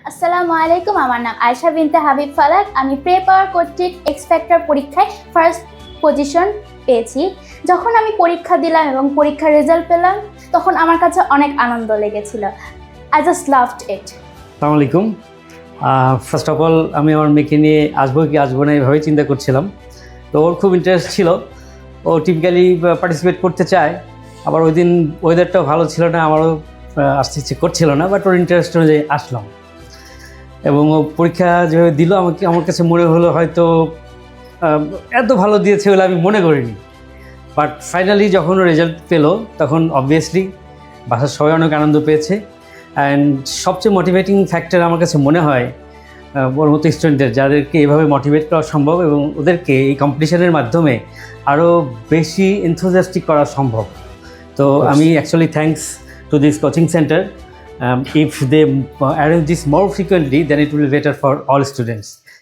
আসসালামু আলাইকুম, আমার নাম আয়েশা বিনতে হাবিব ফালাক। আমি প্রে পাওয়ার কর্তৃক এক্স ফ্যাক্টর পরীক্ষায় ফার্স্ট পজিশন পেয়েছি। যখন আমি পরীক্ষা দিলাম এবং পরীক্ষার রেজাল্ট পেলাম, তখন আমার কাছে অনেক আনন্দ লেগেছিল। I just loved it. আসসালামু আলাইকুম। ফার্স্ট অফ অল আমি আমার মেয়েকে নিয়ে আসবো কি আসবো না এইভাবেই চিন্তা করছিলাম। তো ওর খুব ইন্টারেস্ট ছিল, ও টিপিক্যালি পার্টিসিপেট করতে চায়। আবার ওই দিন ওয়েদারটাও ভালো ছিল না, আমারও আসতে ইচ্ছে করছিল না, বাট ওর ইন্টারেস্ট অনুযায়ী আসলাম এবং ও পরীক্ষা যেভাবে দিল আমার কাছে মনে হলো হয়তো এত ভালো দিয়েছে বলে আমি মনে করিনি। বাট ফাইনালি যখন ও রেজাল্ট পেলো তখন অবভিয়াসলি বাসার সবাই অনেক আনন্দ পেয়েছে। অ্যান্ড সবচেয়ে মোটিভেটিং ফ্যাক্টর আমার কাছে মনে হয় ওর মতো স্টুডেন্টদের, যাদেরকে এভাবে মোটিভেট করা সম্ভব এবং ওদেরকে এই কম্পিটিশনের মাধ্যমে আরও বেশি এনথুজিয়াস্টিক করা সম্ভব। তো আমি actually thanks to this coaching centre. If they arrange this more frequently, then it will be better for all students.